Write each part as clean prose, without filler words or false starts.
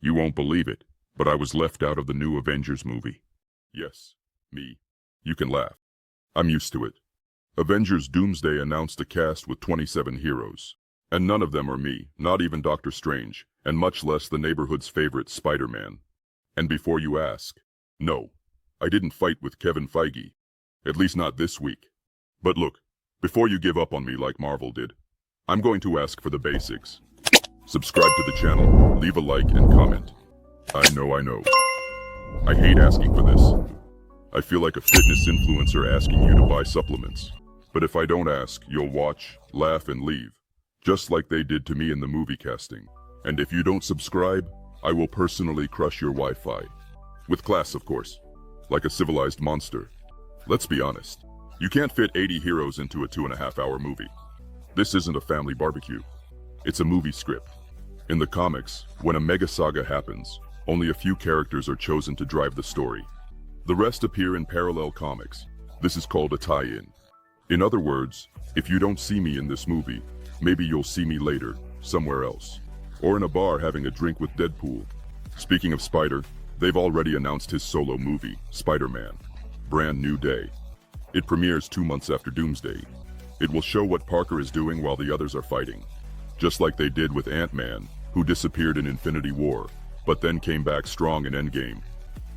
You won't believe it, but I was left out of the new Avengers movie. Yes, me. You can laugh. I'm used to it. Avengers Doomsday announced a cast with 27 heroes. And none of them are me, not even Doctor Strange, and much less the neighborhood's favorite Spider-Man. And before you ask, no, I didn't fight with Kevin Feige. At least not this week. But look, before you give up on me like Marvel did, I'm going to ask for the basics. Subscribe to the channel, leave a like, and comment. I know. I hate asking for this. I feel like a fitness influencer asking you to buy supplements. But if I don't ask, you'll watch, laugh, and leave. Just like they did to me in the movie casting. And if you don't subscribe, I will personally crush your Wi-Fi. With class, of course. Like a civilized monster. Let's be honest. You can't fit 80 heroes into a 2.5-hour movie. This isn't a family barbecue. It's a movie script. In the comics, when a mega saga happens, only a few characters are chosen to drive the story. The rest appear in parallel comics. This is called a tie-in. In other words, if you don't see me in this movie, maybe you'll see me later, somewhere else. Or in a bar having a drink with Deadpool. Speaking of Spider, they've already announced his solo movie, Spider-Man. Brand new day. It premieres 2 months after Doomsday. It will show what Parker is doing while the others are fighting. Just like they did with Ant-Man, who disappeared in Infinity War, but then came back strong in Endgame.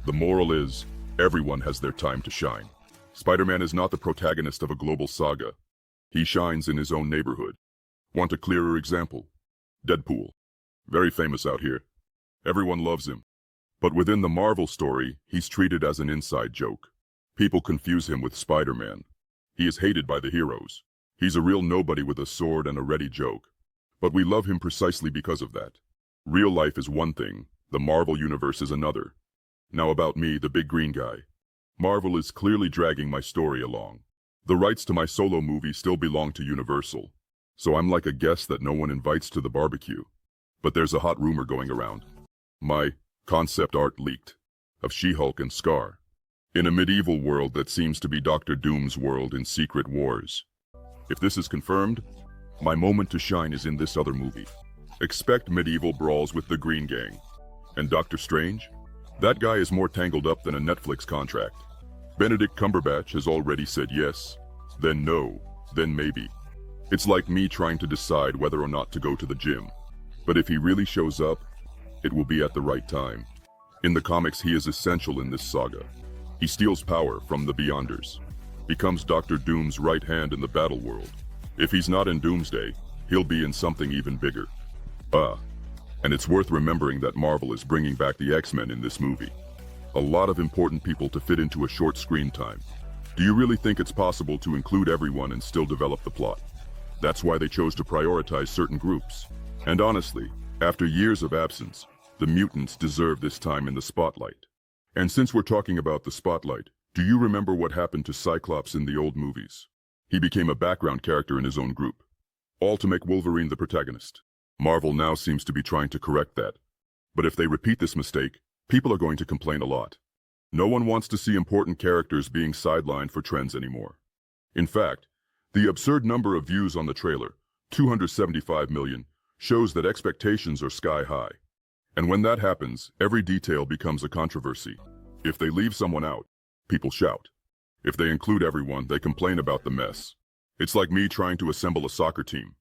The moral is, everyone has their time to shine. Spider-Man is not the protagonist of a global saga. He shines in his own neighborhood. Want a clearer example? Deadpool. Very famous out here. Everyone loves him. But within the Marvel story, he's treated as an inside joke. People confuse him with Spider-Man. He is hated by the heroes. He's a real nobody with a sword and a ready joke. But we love him precisely because of that. Real life is one thing, the Marvel universe is another. Now about me, the big green guy. Marvel is clearly dragging my story along. The rights to my solo movie still belong to Universal. So I'm like a guest that no one invites to the barbecue. But there's a hot rumor going around. My concept art leaked. Of She-Hulk and Scar. In a medieval world that seems to be Dr. Doom's world in Secret Wars. If this is confirmed, my moment to shine is in this other movie. Expect medieval brawls with the Green Gang. And Doctor Strange? That guy is more tangled up than a Netflix contract. Benedict Cumberbatch has already said yes, then no, then maybe. It's like me trying to decide whether or not to go to the gym. But if he really shows up, it will be at the right time. In the comics, he is essential in this saga. He steals power from the Beyonders. Becomes Dr. Doom's right hand in the battle world. If he's not in Doomsday, he'll be in something even bigger. And it's worth remembering that Marvel is bringing back the X-Men in this movie. A lot of important people to fit into a short screen time. Do you really think it's possible to include everyone and still develop the plot? That's why they chose to prioritize certain groups. And honestly, after years of absence, the mutants deserve this time in the spotlight. And since we're talking about the spotlight, do you remember what happened to Cyclops in the old movies? He became a background character in his own group. All to make Wolverine the protagonist. Marvel now seems to be trying to correct that. But if they repeat this mistake, people are going to complain a lot. No one wants to see important characters being sidelined for trends anymore. In fact, the absurd number of views on the trailer, 275 million, shows that expectations are sky high. And when that happens, every detail becomes a controversy. If they leave someone out, people shout. If they include everyone, they complain about the mess. It's like me trying to assemble a soccer team.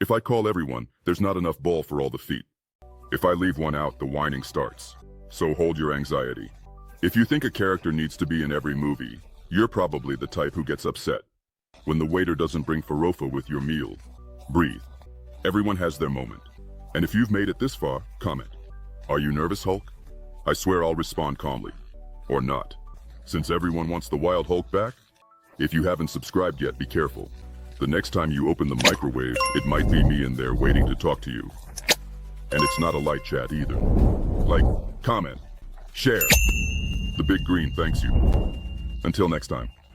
If I call everyone, there's not enough ball for all the feet. If I leave one out, the whining starts. So hold your anxiety. If you think a character needs to be in every movie, you're probably the type who gets upset. When the waiter doesn't bring farofa with your meal, breathe. Everyone has their moment. And if you've made it this far, comment. Are you nervous, Hulk? I swear I'll respond calmly. Or not. Since everyone wants the Wild Hulk back? If you haven't subscribed yet, be careful. The next time you open the microwave, it might be me in there waiting to talk to you. And it's not a light chat either. Like, comment, share. The Big Green thanks you. Until next time.